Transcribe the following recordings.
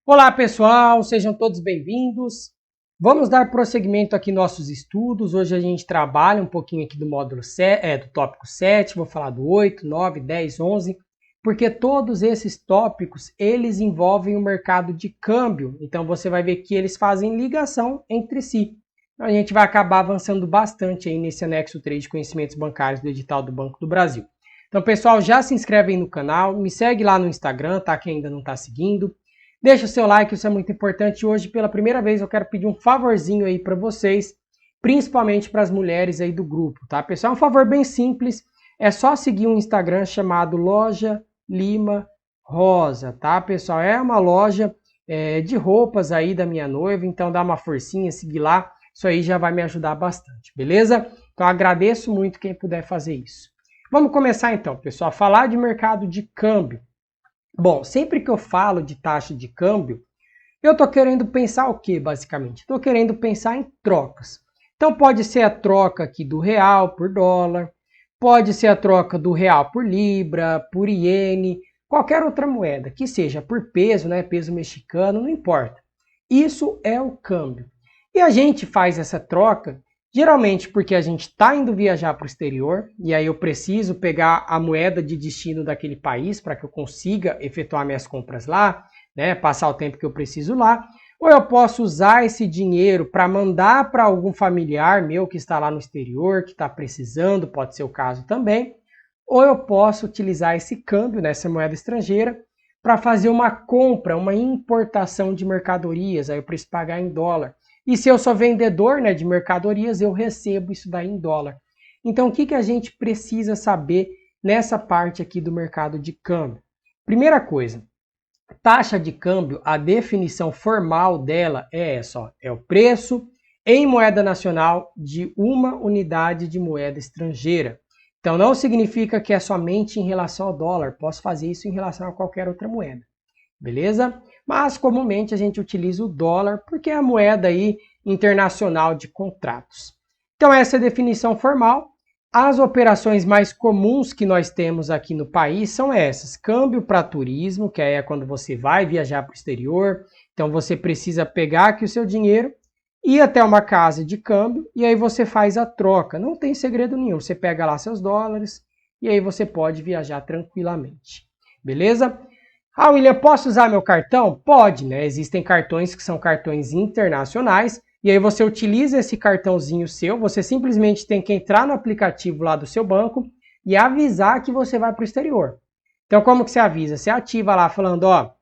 Olá pessoal, sejam todos bem-vindos. Vamos dar prosseguimento aqui nossos estudos. Hoje a gente trabalha um pouquinho aqui do módulo do tópico 7, vou falar do 8, 9, 10, 11, porque todos esses tópicos, eles envolvem o mercado de câmbio. Então você vai ver que eles fazem ligação entre si. Então, a gente vai acabar avançando bastante aí nesse anexo 3 de conhecimentos bancários do edital do Banco do Brasil. Então pessoal, já se inscreve aí no canal, me segue lá no Instagram, tá? Quem ainda não está seguindo. Deixa o seu like, isso é muito importante. Hoje, pela primeira vez, eu quero pedir um favorzinho aí para vocês, principalmente para as mulheres aí do grupo, tá? Pessoal, é um favor bem simples, é só seguir um Instagram chamado Loja Lima Rosa, tá, pessoal? É uma loja de roupas aí da minha noiva, então dá uma forcinha, seguir lá, isso aí já vai me ajudar bastante, beleza? Então agradeço muito quem puder fazer isso. Vamos começar então, pessoal, a falar de mercado de câmbio. Bom, sempre que eu falo de taxa de câmbio, eu estou querendo pensar o que, basicamente? Estou querendo pensar em trocas. Então pode ser a troca aqui do real por dólar, pode ser a troca do real por libra, por iene, qualquer outra moeda, que seja por peso, né, peso mexicano, não importa. Isso é o câmbio. E a gente faz essa troca geralmente porque a gente está indo viajar para o exterior e aí eu preciso pegar a moeda de destino daquele país para que eu consiga efetuar minhas compras lá, né, passar o tempo que eu preciso lá. Ou eu posso usar esse dinheiro para mandar para algum familiar meu que está lá no exterior, que está precisando, pode ser o caso também. Ou eu posso utilizar esse câmbio, né, essa moeda estrangeira, para fazer uma compra, uma importação de mercadorias, aí eu preciso pagar em dólar. E se eu sou vendedor, né, de mercadorias, eu recebo isso daí em dólar. Então, o que a gente precisa saber nessa parte aqui do mercado de câmbio? Primeira coisa, taxa de câmbio, a definição formal dela é essa, ó, é o preço em moeda nacional de uma unidade de moeda estrangeira. Então, não significa que é somente em relação ao dólar, posso fazer isso em relação a qualquer outra moeda. Beleza? Mas comumente a gente utiliza o dólar porque é a moeda aí internacional de contratos. Então essa é a definição formal. As operações mais comuns que nós temos aqui no país são essas: câmbio para turismo, que é quando você vai viajar para o exterior, então você precisa pegar aqui o seu dinheiro, ir até uma casa de câmbio e aí você faz a troca. Não tem segredo nenhum, você pega lá seus dólares e aí você pode viajar tranquilamente. Beleza? Ah, William, posso usar meu cartão? Pode, né? Existem cartões que são cartões internacionais, e aí você utiliza esse cartãozinho seu, você simplesmente tem que entrar no aplicativo lá do seu banco e avisar que você vai para o exterior. Então, como que você avisa? Você ativa lá falando, ó,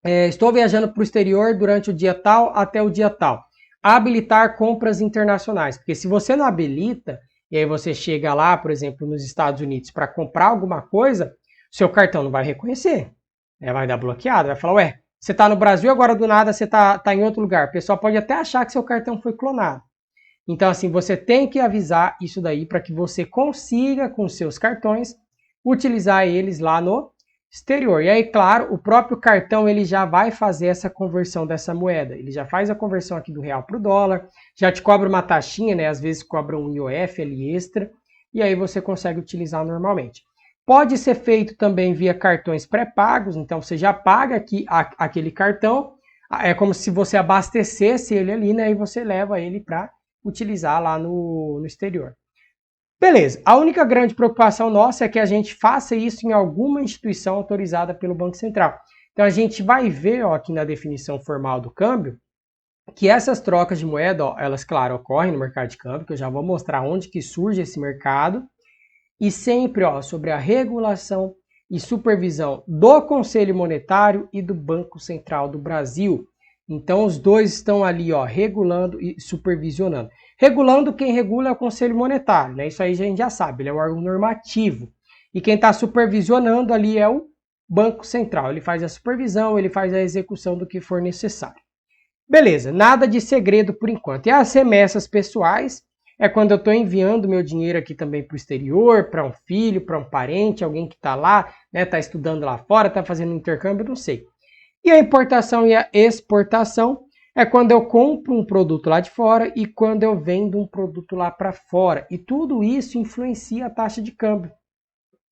estou viajando para o exterior durante o dia tal até o dia tal. Habilitar compras internacionais, porque se você não habilita, e aí você chega lá, por exemplo, nos Estados Unidos para comprar alguma coisa, seu cartão não vai reconhecer. Vai dar bloqueado, vai falar, ué, você está no Brasil, agora do nada você tá em outro lugar. O pessoal pode até achar que seu cartão foi clonado. Então, assim, você tem que avisar isso daí para que você consiga, com seus cartões, utilizar eles lá no exterior. E aí, claro, o próprio cartão ele já vai fazer essa conversão dessa moeda. Ele já faz a conversão aqui do real para o dólar, já te cobra uma taxinha, né? Às vezes cobra um IOF ali extra, e aí você consegue utilizar normalmente. Pode ser feito também via cartões pré-pagos, então você já paga aqui aquele cartão, é como se você abastecesse ele ali, né? E você leva ele para utilizar lá no exterior. Beleza, a única grande preocupação nossa é que a gente faça isso em alguma instituição autorizada pelo Banco Central. Então a gente vai ver, ó, aqui na definição formal do câmbio, que essas trocas de moeda, ó, elas, claro, ocorrem no mercado de câmbio, que eu já vou mostrar onde que surge esse mercado, e sempre, ó, sobre a regulação e supervisão do Conselho Monetário e do Banco Central do Brasil. Então, os dois estão ali, ó, regulando e supervisionando. Regulando, quem regula é o Conselho Monetário, né? Isso aí a gente já sabe, ele é um órgão normativo. E quem está supervisionando ali é o Banco Central. Ele faz a supervisão, ele faz a execução do que for necessário. Beleza, nada de segredo por enquanto. E as remessas pessoais é quando eu estou enviando meu dinheiro aqui também para o exterior, para um filho, para um parente, alguém que está lá, né, está estudando lá fora, está fazendo intercâmbio, não sei. E a importação e a exportação é quando eu compro um produto lá de fora e quando eu vendo um produto lá para fora. E tudo isso influencia a taxa de câmbio.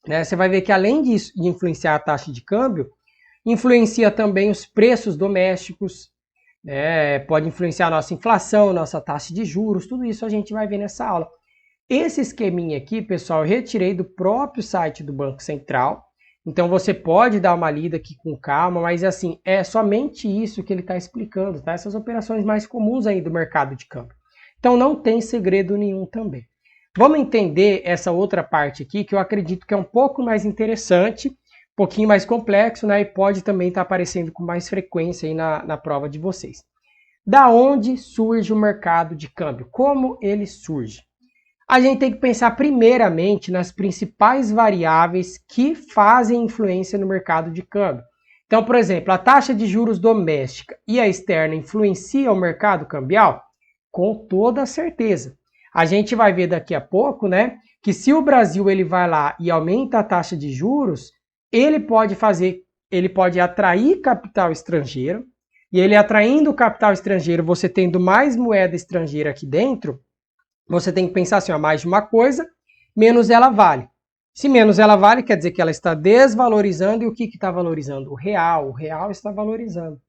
Né? Você vai ver que além disso, de influenciar a taxa de câmbio, influencia também os preços domésticos, pode influenciar a nossa inflação, nossa taxa de juros, tudo isso a gente vai ver nessa aula. Esse esqueminha aqui, pessoal, eu retirei do próprio site do Banco Central, então você pode dar uma lida aqui com calma, mas assim, é somente isso que ele está explicando, tá? Essas operações mais comuns aí do mercado de câmbio. Então não tem segredo nenhum também. Vamos entender essa outra parte aqui, que eu acredito que é um pouco mais interessante, um pouquinho mais complexo, né? E pode também estar aparecendo com mais frequência aí na prova de vocês. Da onde surge o mercado de câmbio? Como ele surge? A gente tem que pensar primeiramente nas principais variáveis que fazem influência no mercado de câmbio. Então, por exemplo, a taxa de juros doméstica e a externa influencia o mercado cambial? Com toda certeza. A gente vai ver daqui a pouco, né, que se o Brasil ele vai lá e aumenta a taxa de juros, ele pode atrair capital estrangeiro, e ele atraindo o capital estrangeiro, você tendo mais moeda estrangeira aqui dentro, você tem que pensar assim, mais de uma coisa, menos ela vale. Se menos ela vale, quer dizer que ela está desvalorizando, e o que está valorizando? O real está valorizando.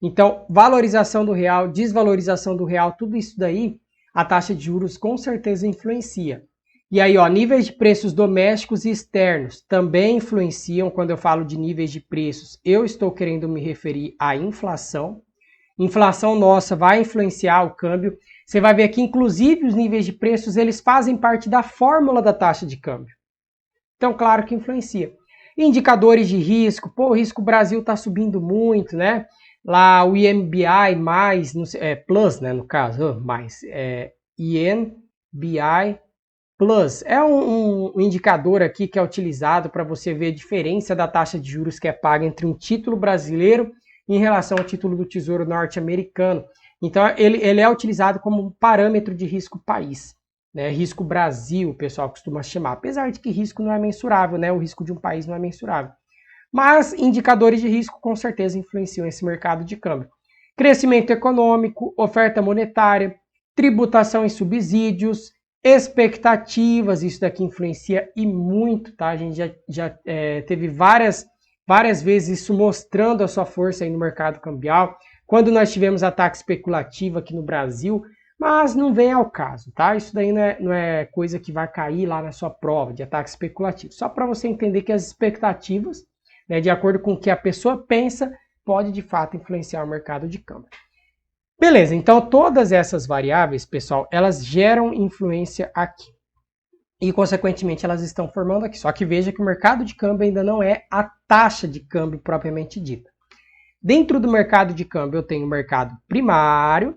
Então, valorização do real, desvalorização do real, tudo isso daí, a taxa de juros com certeza influencia. E aí, níveis de preços domésticos e externos também influenciam. Quando eu falo de níveis de preços, eu estou querendo me referir à inflação. Inflação nossa vai influenciar o câmbio. Você vai ver que, inclusive, os níveis de preços, eles fazem parte da fórmula da taxa de câmbio. Então, claro que influencia. Indicadores de risco. O risco Brasil está subindo muito, né? Lá o INBI mais, plus, né, no caso, INBI plus. É um indicador aqui que é utilizado para você ver a diferença da taxa de juros que é paga entre um título brasileiro em relação ao título do Tesouro norte-americano. Então, ele é utilizado como um parâmetro de risco país, né? Risco Brasil, o pessoal costuma chamar. Apesar de que risco não é mensurável, né? O risco de um país não é mensurável. Mas indicadores de risco com certeza influenciam esse mercado de câmbio. Crescimento econômico, oferta monetária, tributação e subsídios, expectativas, isso daqui influencia e muito, tá? A gente já teve várias vezes isso mostrando a sua força aí no mercado cambial, quando nós tivemos ataque especulativo aqui no Brasil, mas não vem ao caso, tá? Isso daí não é coisa que vai cair lá na sua prova de ataque especulativo, só para você entender que as expectativas, né, de acordo com o que a pessoa pensa, pode de fato influenciar o mercado de câmbio. Beleza, então todas essas variáveis, pessoal, elas geram influência aqui. E, consequentemente, elas estão formando aqui. Só que veja que o mercado de câmbio ainda não é a taxa de câmbio propriamente dita. Dentro do mercado de câmbio, eu tenho o mercado primário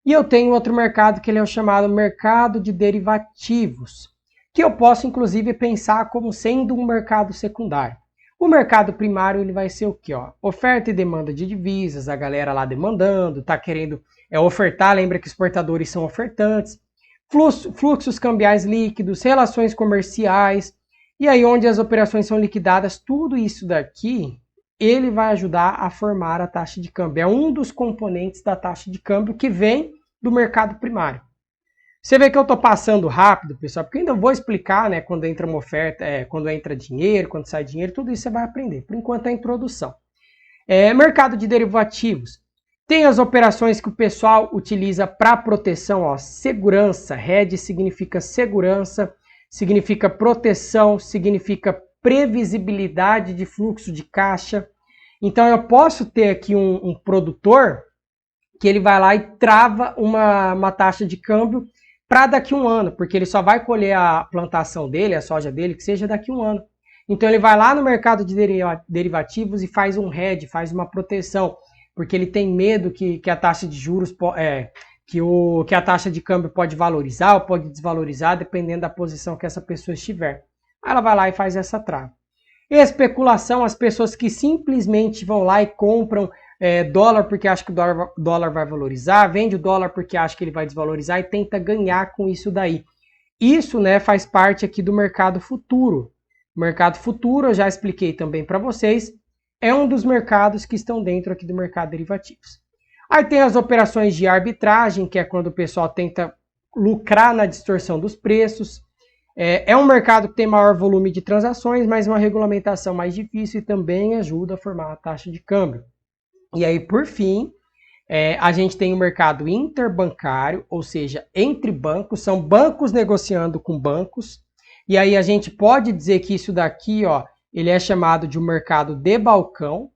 e eu tenho outro mercado que ele é o chamado mercado de derivativos, que eu posso, inclusive, pensar como sendo um mercado secundário. O mercado primário ele vai ser o quê? Oferta e demanda de divisas, a galera lá demandando, tá querendo ofertar, lembra que exportadores são ofertantes, fluxos cambiais líquidos, relações comerciais, e aí onde as operações são liquidadas, tudo isso daqui, ele vai ajudar a formar a taxa de câmbio. É um dos componentes da taxa de câmbio que vem do mercado primário. Você vê que eu estou passando rápido, pessoal, porque eu ainda vou explicar, né, quando entra uma oferta, quando entra dinheiro, quando sai dinheiro, tudo isso você vai aprender. Por enquanto é a introdução. Mercado de derivativos. Tem as operações que o pessoal utiliza para proteção, segurança. Hedge significa segurança, significa proteção, significa previsibilidade de fluxo de caixa. Então eu posso ter aqui um produtor que ele vai lá e trava uma taxa de câmbio para daqui a um ano, porque ele só vai colher a plantação dele, a soja dele, que seja daqui a um ano. Então ele vai lá no mercado de derivativos e faz um hedge, faz uma proteção, porque ele tem medo que a taxa de juros, que a taxa de câmbio pode valorizar ou pode desvalorizar, dependendo da posição que essa pessoa estiver. Aí ela vai lá e faz essa trava. Especulação, as pessoas que simplesmente vão lá e compram dólar porque acha que o dólar vai valorizar, vende o dólar porque acha que ele vai desvalorizar e tenta ganhar com isso daí. Isso, né, faz parte aqui do mercado futuro. O mercado futuro, eu já expliquei também para vocês, é um dos mercados que estão dentro aqui do mercado de derivativos. Aí tem as operações de arbitragem, que é quando o pessoal tenta lucrar na distorção dos preços. É um mercado que tem maior volume de transações, mas uma regulamentação mais difícil e também ajuda a formar a taxa de câmbio. E aí, por fim, a gente tem o mercado interbancário, ou seja, entre bancos, são bancos negociando com bancos. E aí a gente pode dizer que isso daqui, ó, ele é chamado de um mercado de balcão.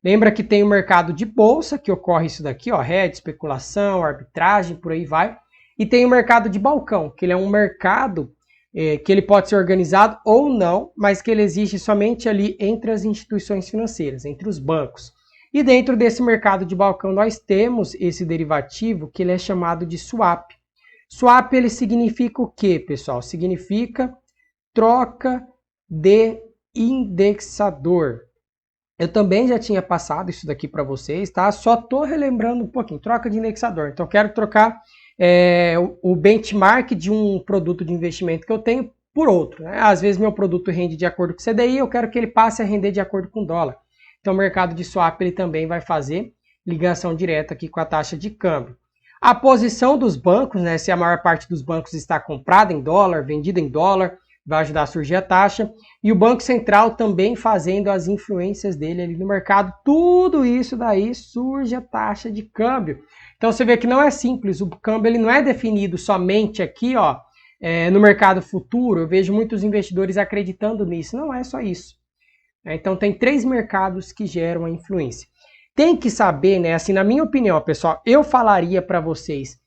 Lembra que tem o mercado de bolsa, que ocorre isso daqui, ó, hedge, especulação, arbitragem, por aí vai. E tem o mercado de balcão, que ele é um mercado que ele pode ser organizado ou não, mas que ele existe somente ali entre as instituições financeiras, entre os bancos. E dentro desse mercado de balcão nós temos esse derivativo que ele é chamado de swap. Swap ele significa o quê, pessoal? Significa troca de indexador. Eu também já tinha passado isso daqui para vocês, tá? Só estou relembrando um pouquinho. Troca de indexador. Então, eu quero trocar o benchmark de um produto de investimento que eu tenho por outro, né? Às vezes, meu produto rende de acordo com o CDI, eu quero que ele passe a render de acordo com o dólar. Então, o mercado de swap ele também vai fazer ligação direta aqui com a taxa de câmbio. A posição dos bancos, né? Se a maior parte dos bancos está comprada em dólar, vendida em dólar, vai ajudar a surgir a taxa, e o Banco Central também fazendo as influências dele ali no mercado, tudo isso daí surge a taxa de câmbio. Então você vê que não é simples, o câmbio ele não é definido somente aqui, ó, no mercado futuro. Eu vejo muitos investidores acreditando nisso, não é só isso. Então tem 3 mercados que geram a influência. Tem que saber, né, assim, na minha opinião, pessoal, eu falaria para vocês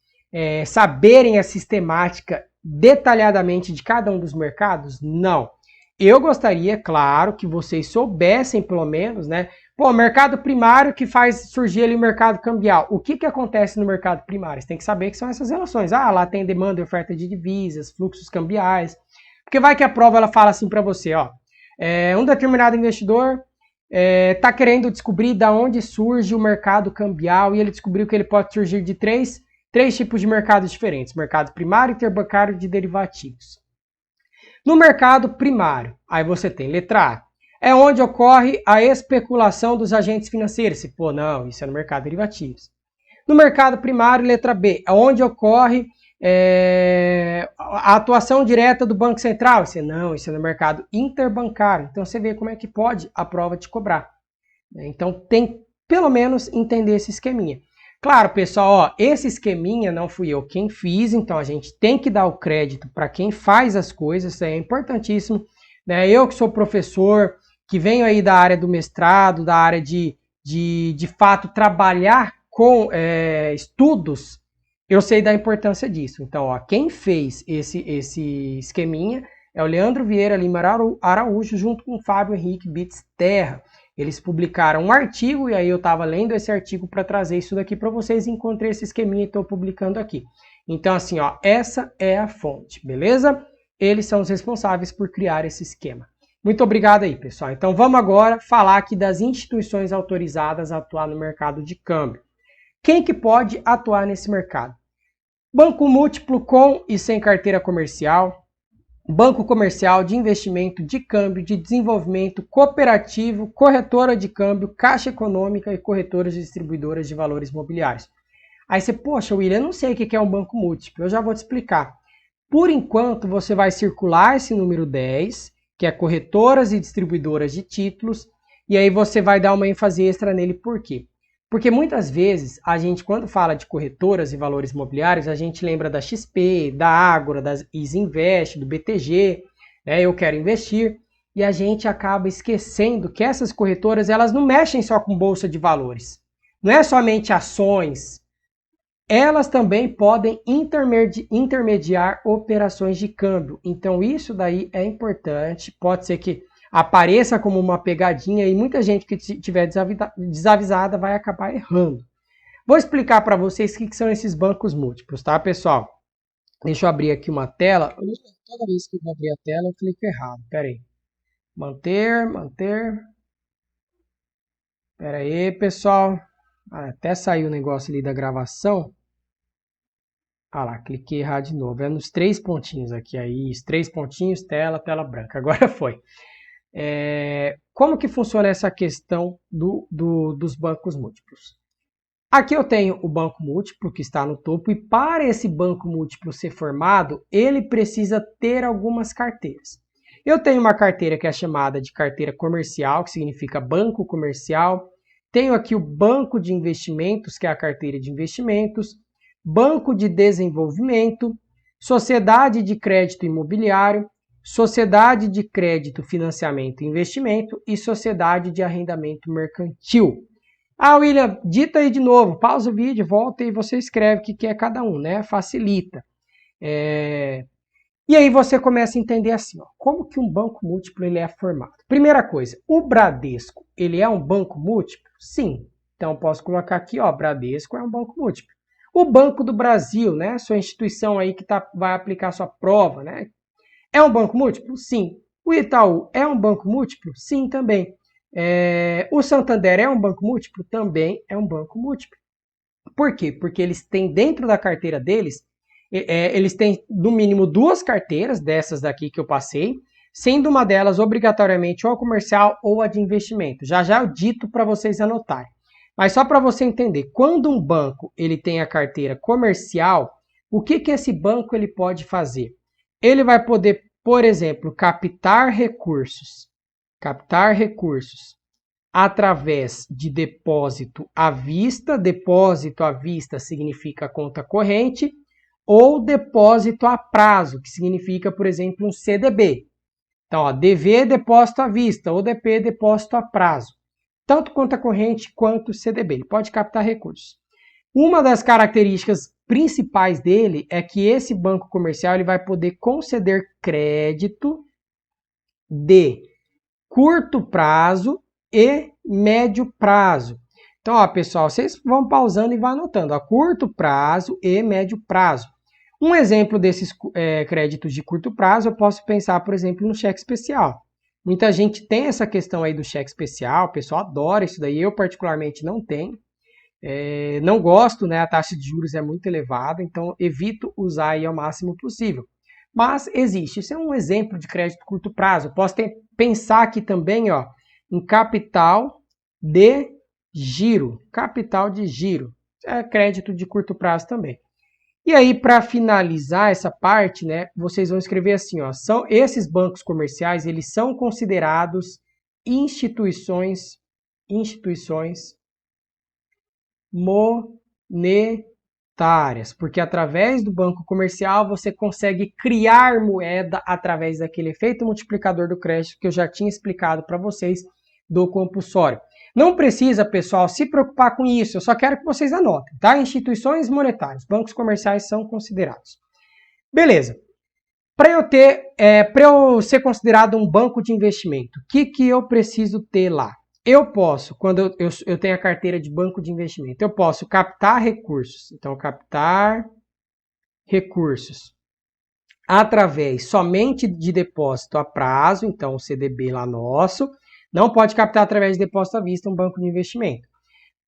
saberem a sistemática detalhadamente de cada um dos mercados? Não. Eu gostaria, claro, que vocês soubessem pelo menos, né? Pô, mercado primário que faz surgir ali o mercado cambial. O que acontece no mercado primário? Você tem que saber que são essas relações. Ah, lá tem demanda e oferta de divisas, fluxos cambiais. Porque vai que a prova ela fala assim para você, ó. Um determinado investidor está querendo descobrir de onde surge o mercado cambial e ele descobriu que ele pode surgir de três tipos de mercados diferentes: mercado primário, interbancário e de derivativos. No mercado primário, aí você tem letra A, é onde ocorre a especulação dos agentes financeiros. Pô, não, isso é no mercado de derivativos. No mercado primário, letra B, é onde ocorre a atuação direta do Banco Central. Não, isso é no mercado interbancário. Então você vê como é que pode a prova te cobrar. Então tem pelo menos entender esse esqueminha. Claro, pessoal, ó, esse esqueminha não fui eu quem fiz, então a gente tem que dar o crédito para quem faz as coisas, isso é importantíssimo. Né? Eu que sou professor, que venho aí da área do mestrado, da área de fato trabalhar com estudos, eu sei da importância disso. Então, ó, quem fez esse esqueminha é o Leandro Vieira Lima Araújo, junto com o Fábio Henrique Bitts Terra. Eles publicaram um artigo e aí eu estava lendo esse artigo para trazer isso daqui para vocês. Encontrei esse esqueminha e estou publicando aqui. Então, assim, ó, essa é a fonte, beleza? Eles são os responsáveis por criar esse esquema. Muito obrigado aí, pessoal. Então, vamos agora falar aqui das instituições autorizadas a atuar no mercado de câmbio. Quem que pode atuar nesse mercado? Banco múltiplo com e sem carteira comercial, banco comercial, de investimento, de câmbio, de desenvolvimento, cooperativo, corretora de câmbio, caixa econômica e corretoras e distribuidoras de valores imobiliários. Aí você, poxa, William, eu não sei o que é um banco múltiplo, eu já vou te explicar. Por enquanto, você vai circular esse número 10, que é corretoras e distribuidoras de títulos, e aí você vai dar uma ênfase extra nele, por quê? Porque muitas vezes, a gente, quando fala de corretoras e valores imobiliários, a gente lembra da XP, da Ágora, da Isinvest, do BTG, né? Eu quero investir, e a gente acaba esquecendo que essas corretoras, elas não mexem só com bolsa de valores. Não é somente ações. Elas também podem intermediar operações de câmbio. Então, isso daí é importante. Pode ser que apareça como uma pegadinha e muita gente que estiver desavisada vai acabar errando. Vou explicar para vocês o que são esses bancos múltiplos, tá, pessoal? Deixa eu abrir aqui uma tela. Toda vez que eu vou abrir a tela, eu clico errado. Pera aí. Manter. Pera aí, pessoal. Até saiu o negócio ali da gravação. Ah lá, cliquei errado de novo. É nos 3 pontinhos aqui. Aí, 3 pontinhos, tela branca. Agora foi. Como que funciona essa questão dos bancos múltiplos? Aqui eu tenho o banco múltiplo que está no topo, e para esse banco múltiplo ser formado, ele precisa ter algumas carteiras. Eu tenho uma carteira que é chamada de carteira comercial, que significa banco comercial. Tenho aqui o banco de investimentos, que é a carteira de investimentos, banco de desenvolvimento, sociedade de crédito imobiliário, sociedade de crédito, financiamento e investimento e sociedade de arrendamento mercantil. Ah, William, dita aí de novo, pausa o vídeo, volta e você escreve o que é cada um, né? Facilita. E aí você começa a entender assim, ó, como que um banco múltiplo ele é formado. Primeira coisa, o Bradesco, ele é um banco múltiplo? Sim. Então, posso colocar aqui, ó, Bradesco é um banco múltiplo. O Banco do Brasil, né, sua instituição aí que vai aplicar sua prova, né, é um banco múltiplo? Sim. O Itaú é um banco múltiplo? Sim, também. O Santander é um banco múltiplo? Também é um banco múltiplo. Por quê? Porque eles têm dentro da carteira deles, eles têm no mínimo 2 carteiras dessas daqui que eu passei, sendo uma delas obrigatoriamente ou a comercial ou a de investimento. Já já eu dito para vocês anotarem. Mas só para você entender, quando um banco ele tem a carteira comercial, o que esse banco ele pode fazer? Ele vai poder, por exemplo, captar recursos através de depósito à vista. Depósito à vista significa conta corrente, ou depósito a prazo, que significa, por exemplo, um CDB. Então, ó, DV, depósito à vista, ou DP, depósito a prazo. Tanto conta corrente quanto CDB. Ele pode captar recursos. Uma das características principais dele é que esse banco comercial ele vai poder conceder crédito de curto prazo e médio prazo. Então, ó, pessoal, vocês vão pausando e vão anotando. A curto prazo e médio prazo. Um exemplo desses créditos de curto prazo, eu posso pensar, por exemplo, no cheque especial. Muita gente tem essa questão aí do cheque especial, o pessoal adora isso daí, eu particularmente não tenho. Não gosto, né? A taxa de juros é muito elevada, então evito usar aí ao máximo possível. Mas existe, isso é um exemplo de crédito curto prazo. Eu posso pensar aqui também, ó, em capital de giro. Capital de giro é crédito de curto prazo também. E aí, para finalizar essa parte, né, vocês vão escrever assim, ó, esses bancos comerciais, eles são considerados instituições monetárias, porque através do banco comercial você consegue criar moeda através daquele efeito multiplicador do crédito que eu já tinha explicado para vocês do compulsório. Não precisa, pessoal, se preocupar com isso, eu só quero que vocês anotem, tá? Instituições monetárias, bancos comerciais são considerados. Beleza. Para eu ser considerado um banco de investimento, o que eu preciso ter lá? Eu posso, quando eu tenho a carteira de banco de investimento, eu posso captar recursos. Então, captar recursos através somente de depósito a prazo, então o CDB lá nosso. Não pode captar através de depósito à vista um banco de investimento.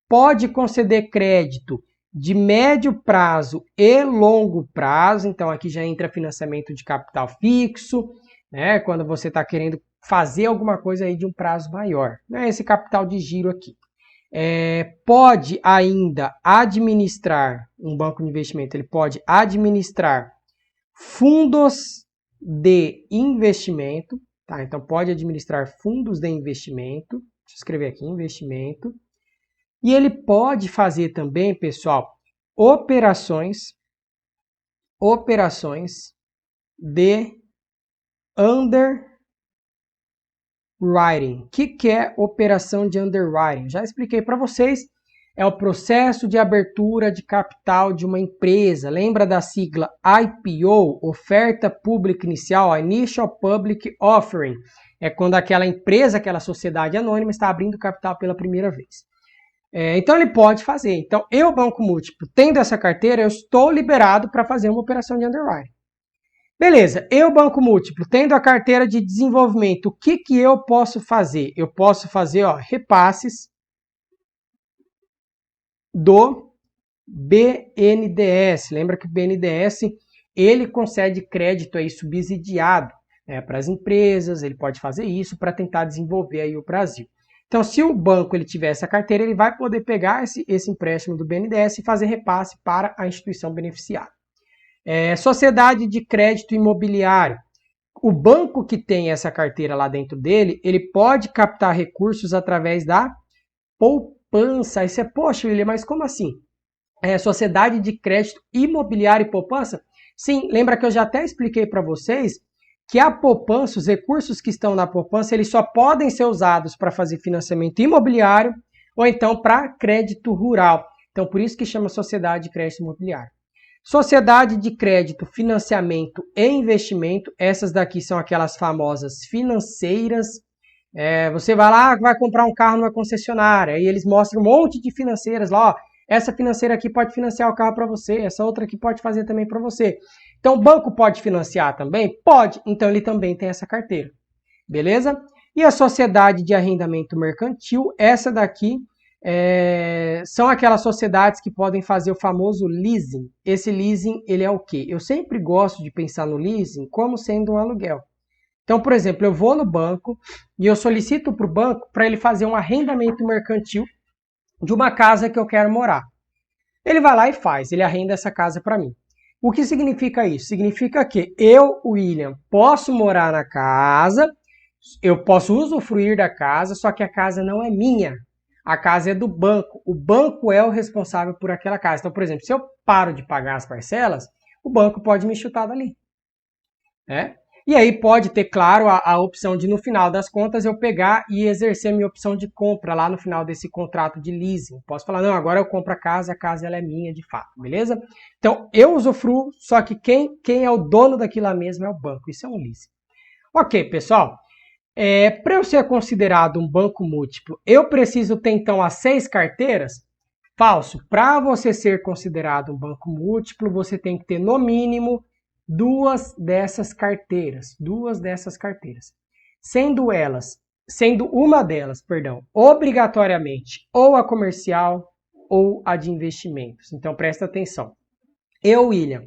Pode conceder crédito de médio prazo e longo prazo, então aqui já entra financiamento de capital fixo, né? Quando você está querendo fazer alguma coisa aí de um prazo maior, né? Esse capital de giro aqui. Pode ainda administrar, um banco de investimento, ele pode administrar fundos de investimento, tá? Então pode administrar fundos de investimento, deixa eu escrever aqui, investimento. E ele pode fazer também, pessoal, operações de underwriting. O que é operação de underwriting? Já expliquei para vocês. É o processo de abertura de capital de uma empresa. Lembra da sigla IPO, oferta pública inicial, Initial Public Offering. É quando aquela empresa, aquela sociedade anônima está abrindo capital pela primeira vez. Então ele pode fazer. Então eu, banco múltiplo, tendo essa carteira, eu estou liberado para fazer uma operação de underwriting. Beleza, eu, banco múltiplo, tendo a carteira de desenvolvimento, o que eu posso fazer? Eu posso fazer, ó, repasses do BNDES. Lembra que o BNDES ele concede crédito aí subsidiado, né, para as empresas, ele pode fazer isso para tentar desenvolver aí o Brasil. Então, se o banco ele tiver essa carteira, ele vai poder pegar esse empréstimo do BNDES e fazer repasse para a instituição beneficiada. Sociedade de crédito imobiliário. O banco que tem essa carteira lá dentro dele, ele pode captar recursos através da poupança. Aí você, poxa, William, mas como assim? Sociedade de crédito imobiliário e poupança? Sim, lembra que eu já até expliquei para vocês que a poupança, os recursos que estão na poupança, eles só podem ser usados para fazer financiamento imobiliário ou então para crédito rural. Então, por isso que chama Sociedade de Crédito Imobiliário. Sociedade de crédito, financiamento e investimento, essas daqui são aquelas famosas financeiras. Você vai lá, vai comprar um carro numa concessionária e eles mostram um monte de financeiras lá, ó, essa financeira aqui pode financiar o carro para você, essa outra aqui pode fazer também para você. Então, o banco pode financiar também? Pode, então ele também tem essa carteira, beleza? E a sociedade de arrendamento mercantil, essa daqui são aquelas sociedades que podem fazer o famoso leasing. Esse leasing, ele é o quê? Eu sempre gosto de pensar no leasing como sendo um aluguel. Então, por exemplo, eu vou no banco e eu solicito para o banco para ele fazer um arrendamento mercantil de uma casa que eu quero morar. Ele vai lá e faz, ele arrenda essa casa para mim. O que significa isso? Significa que eu, William, posso morar na casa, eu posso usufruir da casa, só que a casa não é minha. A casa é do banco. O banco é o responsável por aquela casa. Então, por exemplo, se eu paro de pagar as parcelas, o banco pode me chutar dali. E aí pode ter, claro, a opção de, no final das contas, eu pegar e exercer minha opção de compra lá no final desse contrato de leasing. Posso falar, não, agora eu compro a casa ela é minha de fato, beleza? Então, eu usufruo, só que quem é o dono daquilo lá mesmo é o banco. Isso é um leasing. Ok, pessoal. Para eu ser considerado um banco múltiplo, eu preciso ter então as 6 carteiras? Falso. Para você ser considerado um banco múltiplo, você tem que ter no mínimo 2 dessas carteiras. Sendo uma delas, obrigatoriamente ou a comercial ou a de investimentos. Então presta atenção. Eu, William,